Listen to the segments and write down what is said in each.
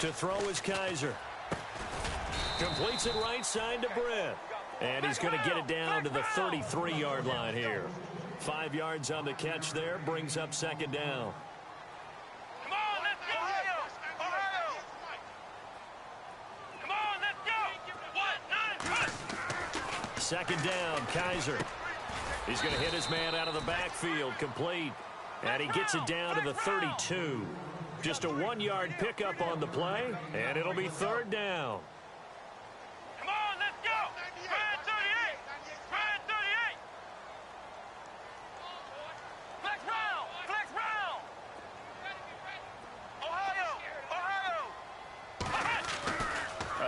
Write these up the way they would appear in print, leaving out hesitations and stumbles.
To throw is Kaiser. Completes it right side to Britt. And he's going to get it down to the 33-yard line here. 5 yards on the catch there, brings up second down. Come on, let's go! Ohio! Come on, let's go! 1, 9, run! Second down, Kaiser. He's going to hit his man out of the backfield, complete. And he gets it down to the 32. Just a 1-yard pickup on the play, and it'll be third down. Come on, let's go! Spread 38! Spread 38! Flex round! Flex round! Ohio!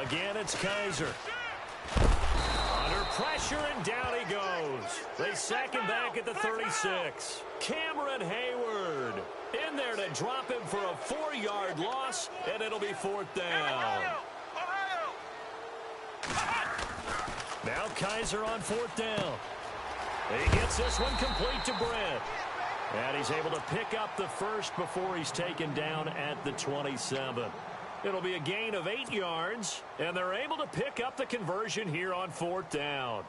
Again, it's Kaiser. Under pressure, and down he goes. They sack him back at the 36. Cameron Hayward in there to drop him for a 4-yard loss, and it'll be fourth down. Now Kaiser on fourth down. He gets this one complete to Brent. And he's able to pick up the first before he's taken down at the 27. It'll be a gain of 8 yards, and they're able to pick up the conversion here on fourth down.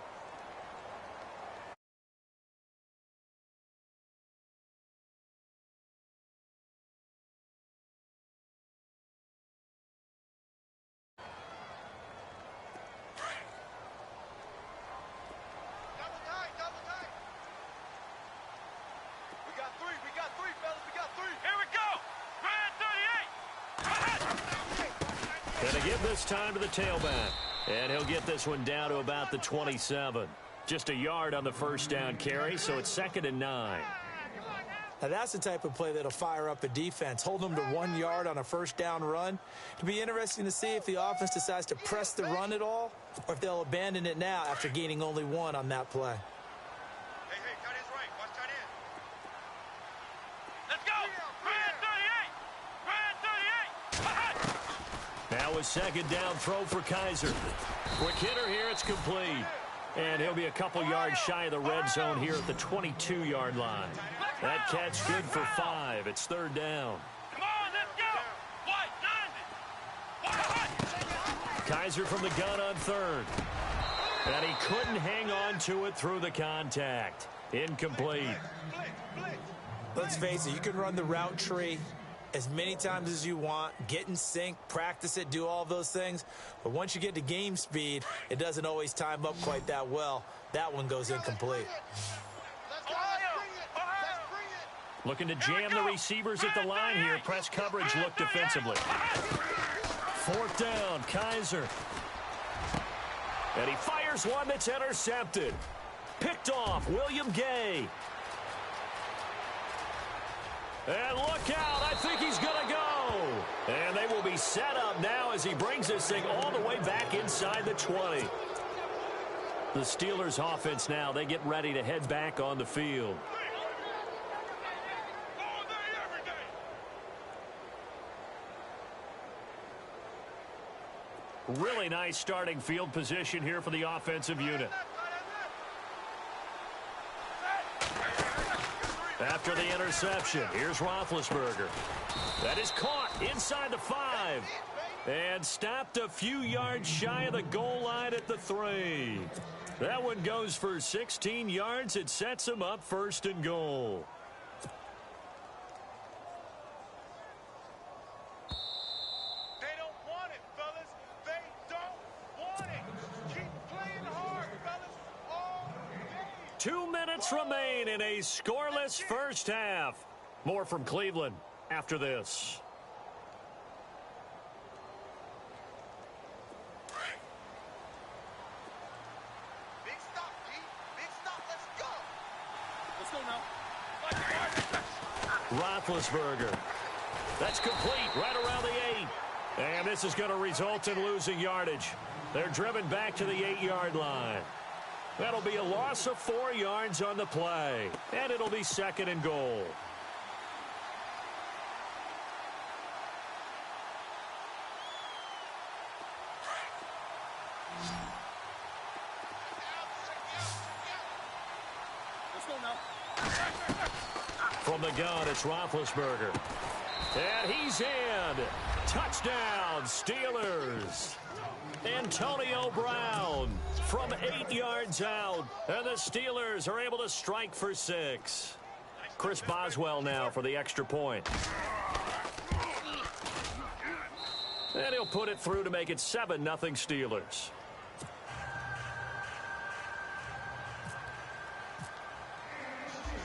Going to give this time to the tailback. And he'll get this one down to about the 27. Just a yard on the first down carry, so it's 2nd and 9. Now that's the type of play that'll fire up a defense. Hold them to 1 yard on a first down run. It'll be interesting to see if the offense decides to press the run at all, or if they'll abandon it now after gaining only 1 on that play. Hey, tight end's right. Watch tight end. Let's go! Spread 38! Spread 38! Now a second down throw for Kaiser. Quick hitter here, it's complete. And he'll be a couple yards shy of the red zone here at the 22-yard line. That catch good for 5. It's third down. Come on, let's go! White, 90! Kaiser from the gun on third. And he couldn't hang on to it through the contact. Incomplete. Let's face it, you can run the route tree as many times as you want, get in sync, practice it, do all those things. But once you get to game speed, it doesn't always time up quite that well. That one goes incomplete. Looking to jam the receivers at the line here. Press coverage look defensively. Fourth down, Kaiser. And he fires one that's intercepted. Picked off, William Gay. And look out, I think he's going to go. And they will be set up now as he brings this thing all the way back inside the 20. The Steelers offense now, they get ready to head back on the field. Really nice starting field position here for the offensive unit. After the interception, here's Roethlisberger. That is caught inside the 5. And stopped a few yards shy of the goal line at the 3. That one goes for 16 yards. It sets him up first and goal. They don't want it, fellas. They don't want it. Keep playing hard, fellas. All day. 2 minutes remain in a scoreless first half. More from Cleveland after this. Big stop, D. Big stop. Let's go. Let's go now. Roethlisberger. That's complete right around the 8. And this is going to result in losing yardage. They're driven back to the 8-yard line. That'll be a loss of 4 yards on the play. And it'll be second and goal. From the gun, it's Roethlisberger. And he's in. Touchdown, Steelers. Antonio Brown from 8 yards out. And the Steelers are able to strike for 6. Chris Boswell now for the extra point. And he'll put it through to make it 7-0 Steelers.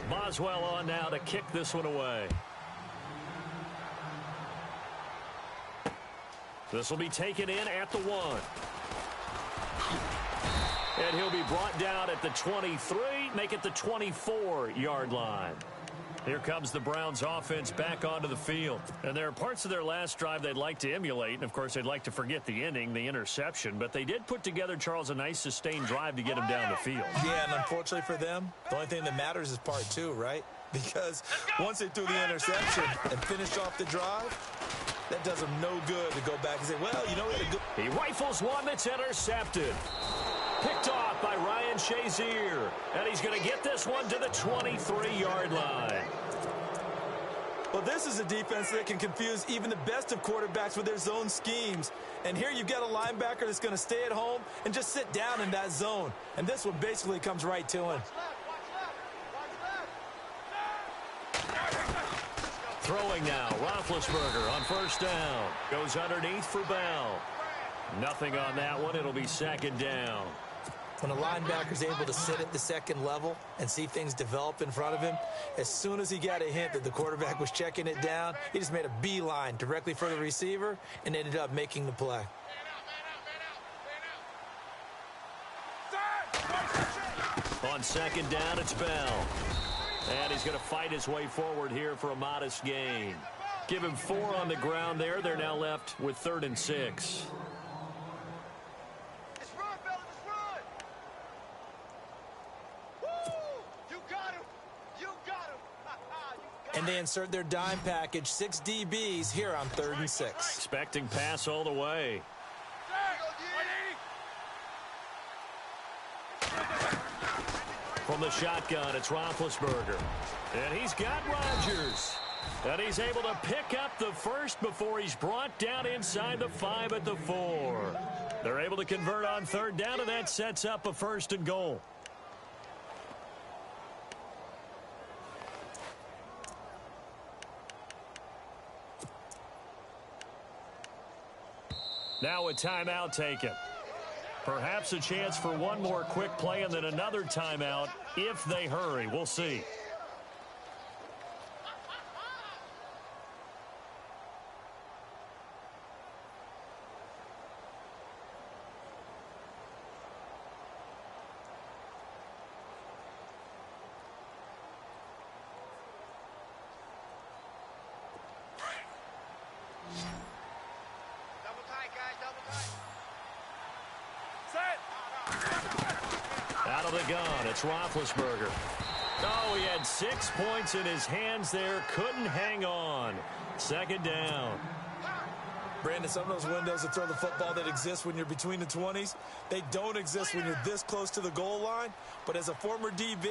Boswell on now to kick this one away. This will be taken in at the 1. And he'll be brought down at the 23, make it the 24-yard line. Here comes the Browns offense back onto the field. And there are parts of their last drive they'd like to emulate. And, of course, they'd like to forget the inning, the interception. But they did put together, Charles, a nice sustained drive to get him down the field. Yeah, and unfortunately for them, the only thing that matters is part 2, right? Because once they threw the interception and finished off the drive, that does them no good to go back and say, well, you know, we had a good... He rifles one that's intercepted. Picked off by Ryan Shazier. And he's going to get this one to the 23-yard line. Well, this is a defense that can confuse even the best of quarterbacks with their zone schemes. And here you've got a linebacker that's going to stay at home and just sit down in that zone. And this one basically comes right to him. Throwing now, Roethlisberger on first down. Goes underneath for Bell. Nothing on that one. It'll be 2nd down. When a linebacker's able to sit at the second level and see things develop in front of him, as soon as he got a hint that the quarterback was checking it down, he just made a beeline directly for the receiver and ended up making the play. On 2nd down, it's Bell. And he's going to fight his way forward here for a modest gain. Give him 4 on the ground there. They're now left with 3rd and 6. And they insert their dime package, 6 DBs here on 3rd and 6. Expecting pass all the way. From the shotgun, it's Roethlisberger. And he's got Rodgers. And he's able to pick up the first before he's brought down inside the 5 at the 4. They're able to convert on 3rd down, and that sets up a 1st and goal. Now a timeout taken. Perhaps a chance for one more quick play and then another timeout if they hurry. We'll see. Out of the gun, it's Roethlisberger. Oh, he had 6 points in his hands there. Couldn't hang on. 2nd down. Brandon, some of those windows to throw the football that exist when you're between the 20s, they don't exist when you're this close to the goal line. But as a former DB,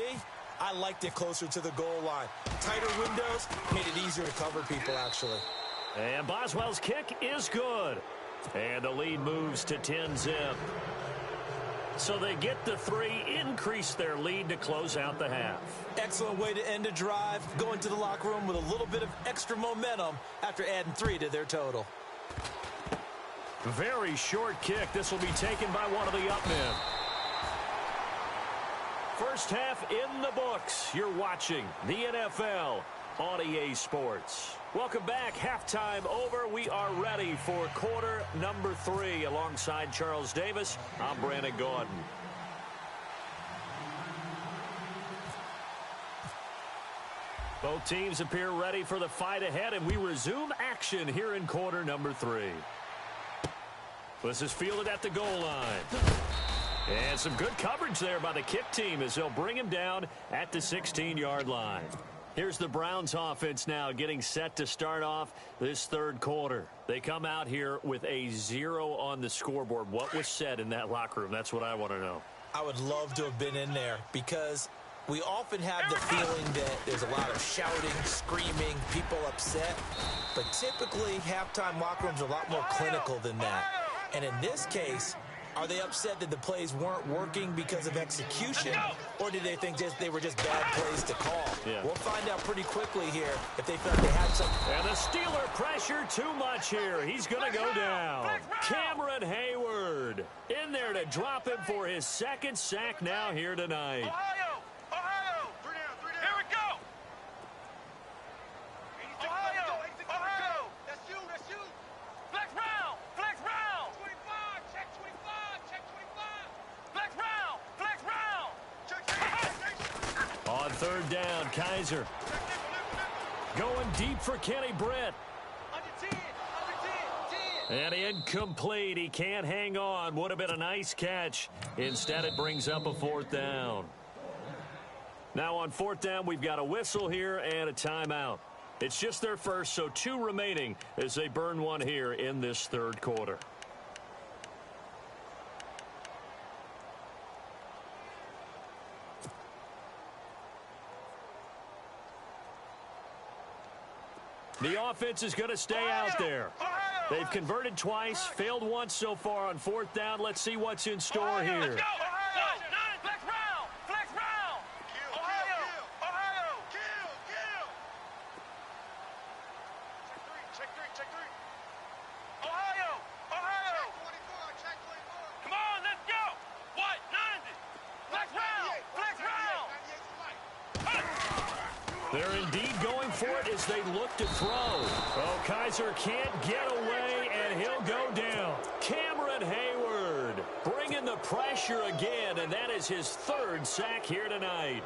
I liked it closer to the goal line. Tighter windows made it easier to cover people, actually. And Boswell's kick is good. And the lead moves to 10-zip. So they get the 3, increase their lead to close out the half. Excellent way to end a drive. Go into the locker room with a little bit of extra momentum after adding 3 to their total. Very short kick. This will be taken by one of the up men. First half in the books. You're watching the NFL on EA Sports. Welcome back. Halftime over. We are ready for quarter number 3. Alongside Charles Davis, I'm Brandon Gaudin. Both teams appear ready for the fight ahead, and we resume action here in quarter number 3. This is fielded at the goal line. And some good coverage there by the kick team as they'll bring him down at the 16-yard line. Here's the Browns offense now getting set to start off this 3rd quarter. They come out here with a 0 on the scoreboard. What was said in that locker room? That's what I want to know. I would love to have been in there because We often have the feeling that there's a lot of shouting, screaming, people upset. But typically, halftime locker rooms are a lot more clinical than that. And in this case, are they upset that the plays weren't working because of execution, or did they think they were just bad plays to call? Yeah. We'll find out pretty quickly here if they felt they had some. And the Steeler pressure too much here. He's going to go down. Cameron Hayward in there to drop him for his second sack now here tonight. Ohio! Ohio! 3 down, 3 down. Here we go! Ohio! That's you, that's you! Flex round! Flex round! 25, check 25, check 25! Flex round! Flex round! Check. On third down, Kaiser going deep for Kenny Britt. Under 10, under 10, 10! And incomplete. He can't hang on. Would have been a nice catch. Instead, it brings up a fourth down. Now on fourth down, we've got a whistle here and a timeout. It's just their first, so 2 remaining as they burn one here in this third quarter. The offense is going to stay out there. They've converted twice, failed once so far on fourth down. Let's see what's in store here. Let's go! Ohio! Flex round! Flex round! Ohio! Ohio! Kill! Check 3, check 3. Ohio! Ohio! Check 24, check 24. Come on, let's go! What? 90! Flex round! Flex round! They're indeed going for it as they look to throw. Oh, Kaiser can't get away, and he'll go down. Cameron Hayward bringing the pressure again, and that is his third sack here tonight.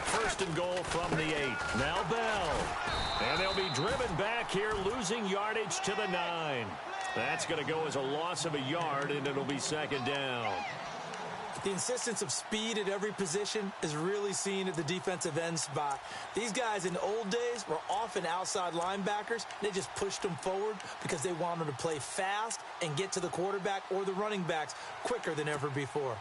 First and goal from the 8. Now Bell. And they'll be driven back here, losing yardage to the 9. That's going to go as a loss of a yard, and it'll be second down. The insistence of speed at every position is really seen at the defensive end spot. These guys in the old days were often outside linebackers. They just pushed them forward because they wanted to play fast and get to the quarterback or the running backs quicker than ever before.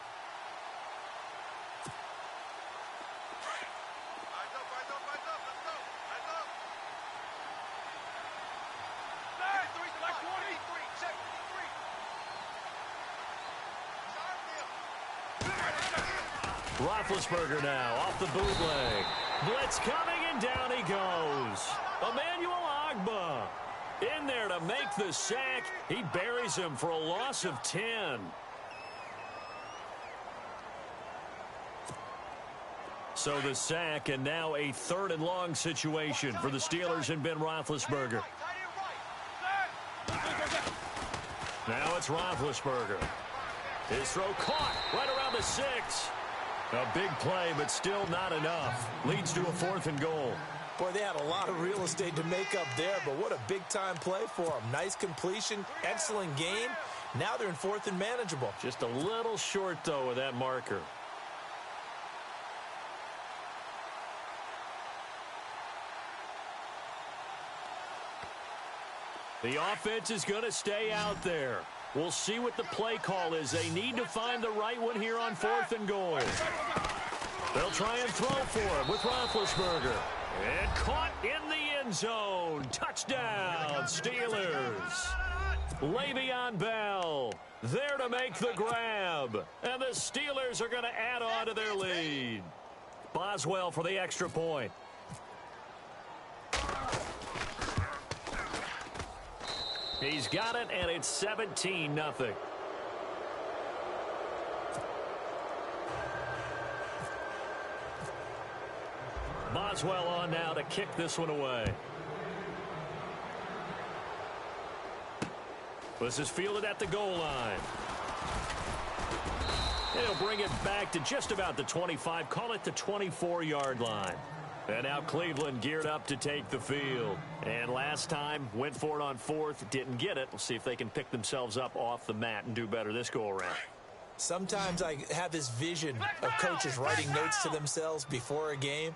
Roethlisberger now off the bootleg. Blitz coming, and down he goes. Emmanuel Ogbah in there to make the sack. He buries him for a loss of 10. So the sack, and now a third and long situation for the Steelers and Ben Roethlisberger. Now it's Roethlisberger. His throw caught right around the 6. A big play, but still not enough. Leads to a 4th and goal. Boy, they had a lot of real estate to make up there, but what a big-time play for them. Nice completion, excellent game. Now they're in 4th and manageable. Just a little short, though, with that marker. The offense is going to stay out there. We'll see what the play call is. They need to find the right one here on 4th and goal. They'll try and throw for it with Roethlisberger. And caught in the end zone. Touchdown, Steelers. Le'Veon Bell there to make the grab. And the Steelers are going to add on to their lead. Boswell for the extra point. He's got it, and it's 17-0. Boswell on now to kick this one away. This is fielded at the goal line. He'll bring it back to just about the 25. Call it the 24-yard line. And now Cleveland geared up to take the field. And last time, went for it on 4th, didn't get it. We'll see if they can pick themselves up off the mat and do better this go-around. Sometimes I have this vision of coaches writing notes to themselves before a game.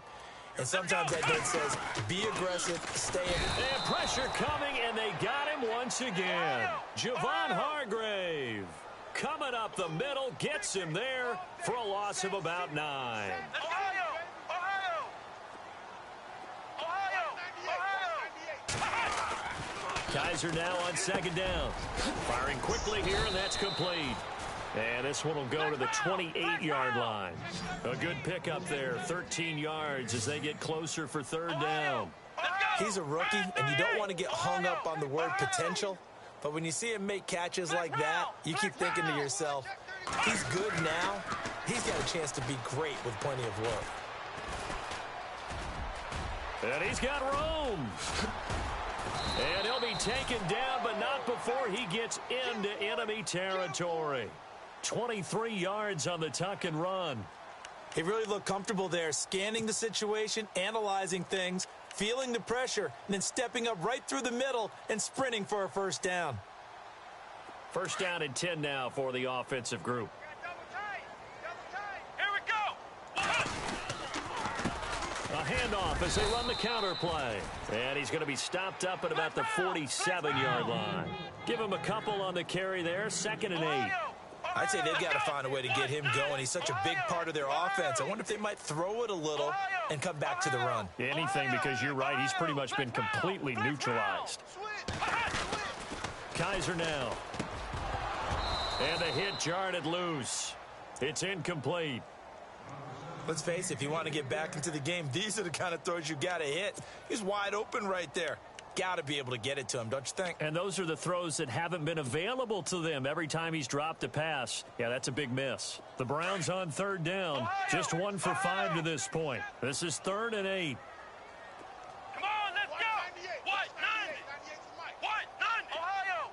And sometimes that note says, be aggressive, stay in. And pressure coming, and they got him once again. Javon Hargrave coming up the middle, gets him there for a loss of about 9. Kaiser now on second down. Firing quickly here, and that's complete. And this one will go to the 28-yard line. A good pickup there, 13 yards as they get closer for third down. He's a rookie, and you don't want to get hung up on the word potential. But when you see him make catches like that, you keep thinking to yourself, he's good now. He's got a chance to be great with plenty of work. And he's got room. And he'll be taken down, but not before he gets into enemy territory. 23 yards on the tuck and run. He really looked comfortable there, scanning the situation, analyzing things, feeling the pressure, and then stepping up right through the middle and sprinting for a first down. First down and 10 now for the offensive group. Here we go. A handoff as they run the counter play. And he's going to be stopped up at about the 47-yard line. Give him a couple on the carry there, 2nd and 8. I'd say they've got to find a way to get him going. He's such a big part of their offense. I wonder if they might throw it a little and come back to the run. Anything, because you're right, he's pretty much been completely neutralized. Kaiser now. And the hit jarred it loose. It's incomplete. Let's face it, if you want to get back into the game, these are the kind of throws you got to hit. He's wide open right there. Got to be able to get it to him, don't you think? And those are the throws that haven't been available to them every time he's dropped a pass. Yeah, that's a big miss. The Browns on third down, just 1 for 5 to this point. This is 3rd and 8. Come on, let's go. What? 90. What? 90. Ohio.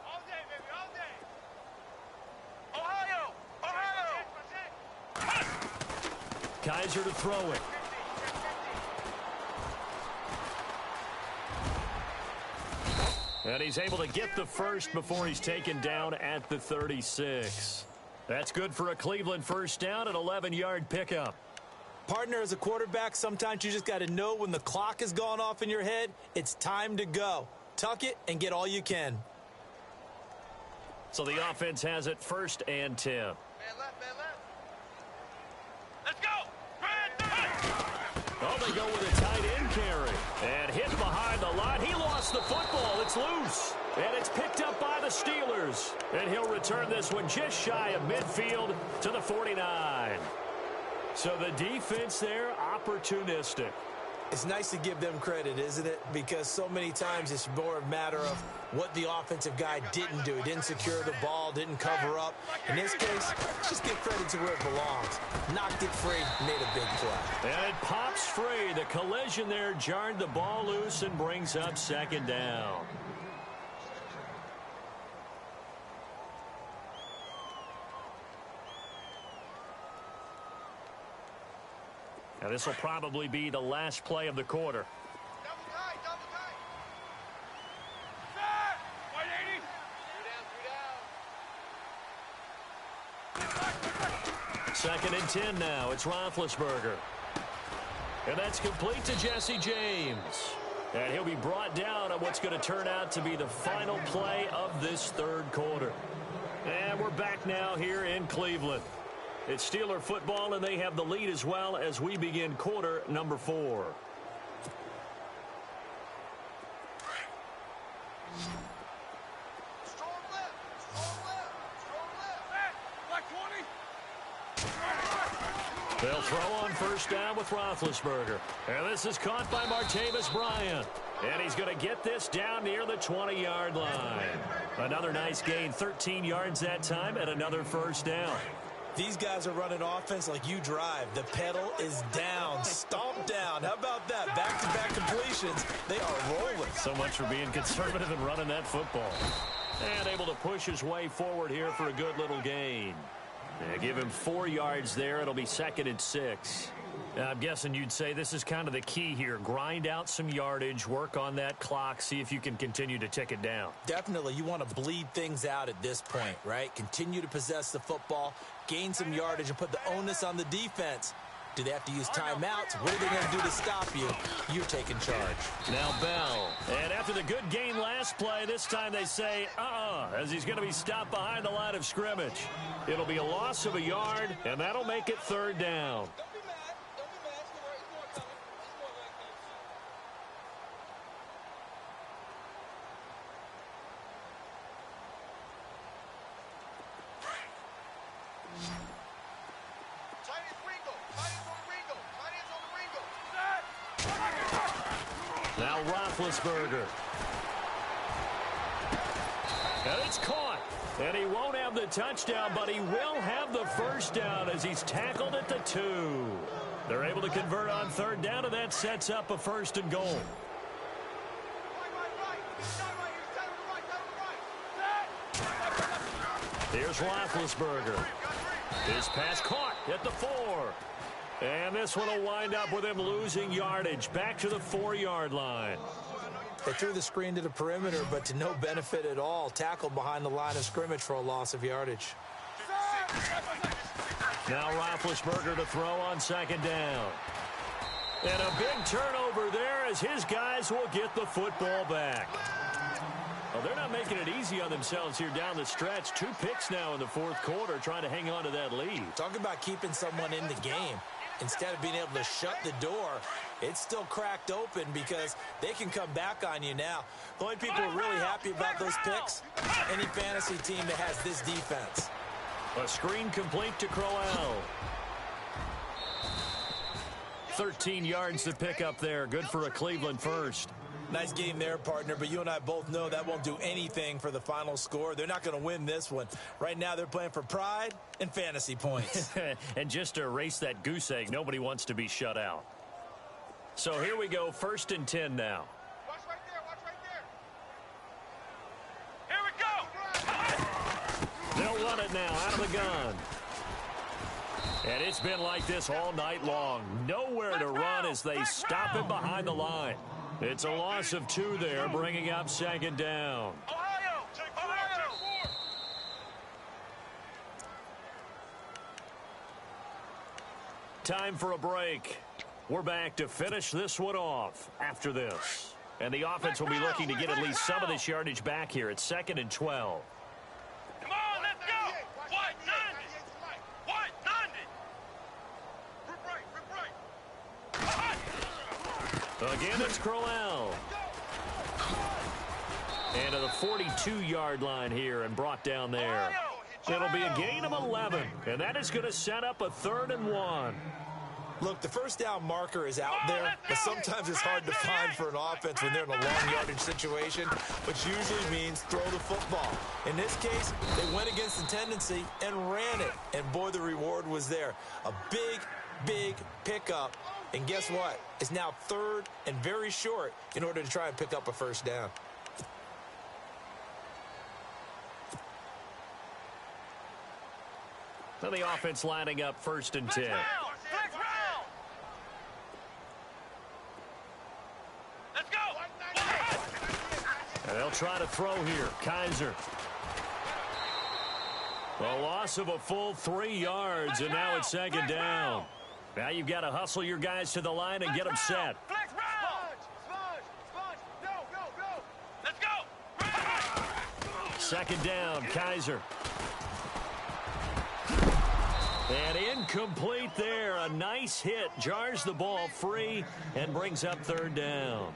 All day, baby, all day. Ohio. Kaiser to throw it. And he's able to get the first before he's taken down at the 36. That's good for a Cleveland first down, an 11-yard pickup. Partner, as a quarterback, sometimes you just got to know when the clock has gone off in your head, it's time to go. Tuck it and get all you can. So the offense has it 1st and 10. Man left. Let's go. Oh, they go with a tight end carry. And hit behind the line. He lost the football. It's loose. And it's picked up by the Steelers. And he'll return this one just shy of midfield to the 49. So the defense there, opportunistic. It's nice to give them credit, isn't it? Because so many times it's more a matter of what the offensive guy didn't do. He didn't secure the ball, didn't cover up. In this case, just give credit to where it belongs. Knocked it free, made a big play. And it pops free. The collision there jarred the ball loose and brings up 2nd down. Now this will probably be the last play of the quarter. Double tight. Set. 180. 2nd and 10 now. It's Roethlisberger. And that's complete to Jesse James. And he'll be brought down on what's going to turn out to be the final play of this 3rd quarter. And we're back now here in Cleveland. It's Steeler football, and they have the lead as well as we begin quarter number 4. Strong left. Black 20. They'll throw on first down with Roethlisberger. And this is caught by Martavis Bryant. And he's going to get this down near the 20-yard line. Another nice gain, 13 yards that time, and another first down. These guys are running offense like you drive. The pedal is down, stomped down. How about that? Back-to-back completions. They are rolling. So much for being conservative and running that football. And able to push his way forward here for a good little gain. Yeah, give him 4 yards there. It'll be 2nd and 6. I'm guessing you'd say this is kind of the key here. Grind out some yardage, work on that clock, see if you can continue to tick it down. Definitely. You want to bleed things out at this point, right? Continue to possess the football, gain some yardage, and put the onus on the defense. Do they have to use timeouts? What are they going to do to stop you? You're taking charge. Now Bell. And after the good gain last play, this time they say, as he's going to be stopped behind the line of scrimmage. It'll be a loss of a yard, and that'll make it 3rd down. Now Roethlisberger. And it's caught. And he won't have the touchdown, but he will have the first down as he's tackled at the 2. They're able to convert on 3rd down, and that sets up a 1st and goal. Here's Roethlisberger. His pass caught at the 4. And this one will wind up with him losing yardage back to the 4-yard line. They threw the screen to the perimeter, but to no benefit at all. Tackled behind the line of scrimmage for a loss of yardage. Now Roethlisberger to throw on 2nd down. And a big turnover there as his guys will get the football back. Well, they're not making it easy on themselves here down the stretch. 2 picks now in the 4th quarter trying to hang on to that lead. Talk about keeping someone in the game. Instead of being able to shut the door, it's still cracked open because they can come back on you now. The only people who are really happy about those picks, any fantasy team that has this defense. A screen complete to Crowell. 13 yards to pick up there. Good for a Cleveland first. Nice game there, partner, but you and I both know that won't do anything for the final score. They're not going to win this one. Right now, they're playing for pride and fantasy points. And just to erase that goose egg, nobody wants to be shut out. So here we go, 1st and 10 now. Watch right there, watch right there. Here we go. They'll run it now out of the gun. And it's been like this all night long. Nowhere to run as they stop him behind the line. It's a loss of 2 there, bringing up 2nd down. Ohio, take 4. Time for a break. We're back to finish this one off after this. And the offense will be looking to get at least some of this yardage back here at 2nd and 12. Come on, let's go. White, 90. White, 90. Rip right. Again, it's Crowell. And to the 42-yard line here and brought down there. It'll be a gain of 11, and that is going to set up a 3rd and 1. Look, the first down marker is out there, but sometimes it's hard to find for an offense when they're in a long yardage situation, which usually means throw the football. In this case, they went against the tendency and ran it, and boy, the reward was there. A big, big pickup, and guess what? It's now 3rd and very short in order to try and pick up a 1st down. So the offense lining up 1st and 10. Flex round. Let's go. And they'll try to throw here. Kaiser. A loss of a full 3 yards, and now it's 2nd down. Now you've got to hustle your guys to the line and get them set. Flex round. Go. Let's go. 2nd down, Kaiser. And incomplete there. A nice hit. Jars the ball free and brings up 3rd down.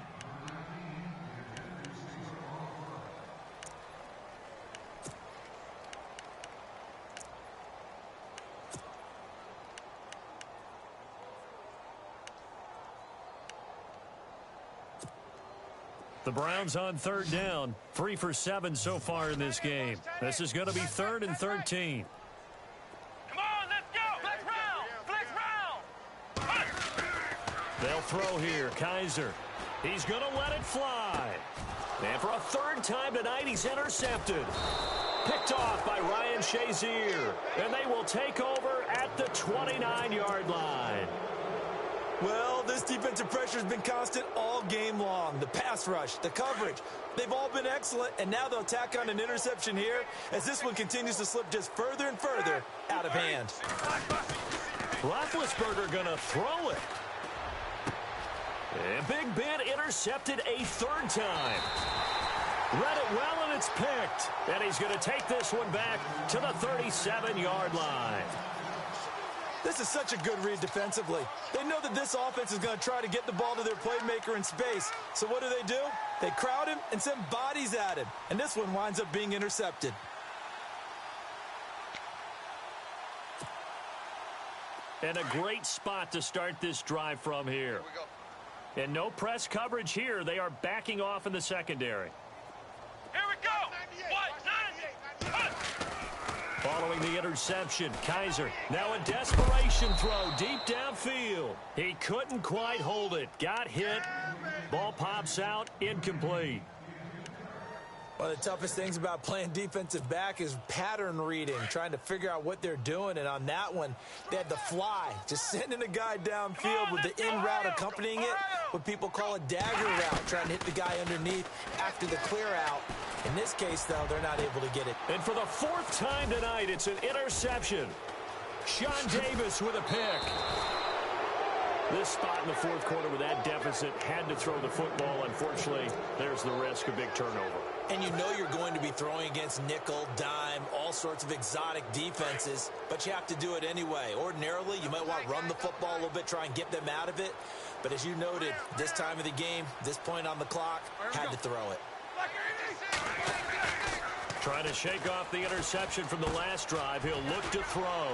The Browns on 3rd down. 3 for 7 so far in this game. This is going to be 3rd and 13. They'll throw here. Kaiser. He's going to let it fly. And for a 3rd time tonight, he's intercepted. Picked off by Ryan Shazier. And they will take over at the 29-yard line. Well, this defensive pressure has been constant all game long. The pass rush, the coverage, they've all been excellent, and now they'll tack on an interception here as this one continues to slip just further and further out of hand. Roethlisberger going to throw it. And Big Ben intercepted a third time. Read it well, and it's picked. And he's going to take this one back to the 37-yard line. This is such a good read defensively. They know that this offense is going to try to get the ball to their playmaker in space. So what do? They crowd him and send bodies at him. And this one winds up being intercepted. And a great spot to start this drive from here. And no press coverage here. They are backing off in the secondary. Here we go. What? Following the interception, Kaiser now a desperation throw deep downfield. He couldn't quite hold it. Got hit. Ball pops out, incomplete. One of the toughest things about playing defensive back is pattern reading, trying to figure out what they're doing. And on that one, they had the fly, just sending a guy downfield with the in route accompanying it, what people call a dagger route, trying to hit the guy underneath after the clear out. In this case, though, they're not able to get it. And for the fourth time tonight, it's an interception. Sean Davis with a pick. This spot in the fourth quarter with that deficit had to throw the football. Unfortunately, there's the risk of big turnover. And you know you're going to be throwing against nickel, dime, all sorts of exotic defenses, but you have to do it anyway. Ordinarily, you might want to run the football a little bit, try and get them out of it. But as you noted, this time of the game, this point on the clock, had to throw it. Trying to shake off the interception from the last drive. He'll look to throw.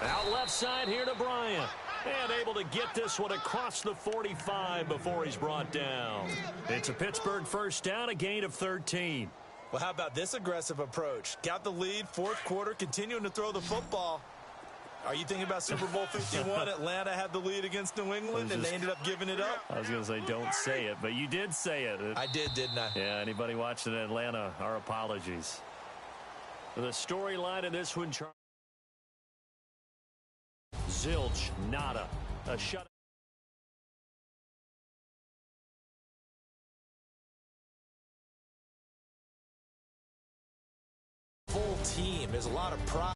Out left side here to Bryant. And able to get this one across the 45 before he's brought down. It's a Pittsburgh first down, a gain of 13. Well, how about this aggressive approach? Got the lead, fourth quarter, continuing to throw the football. Are you thinking about Super Bowl 51? Atlanta had the lead against New England, and they ended up giving it up? I was going to say, don't say it, but you did say it. I did, didn't I? Yeah, anybody watching Atlanta, our apologies. The storyline of this one, Zilch, nada. A shut. Full team. There's a lot of pride.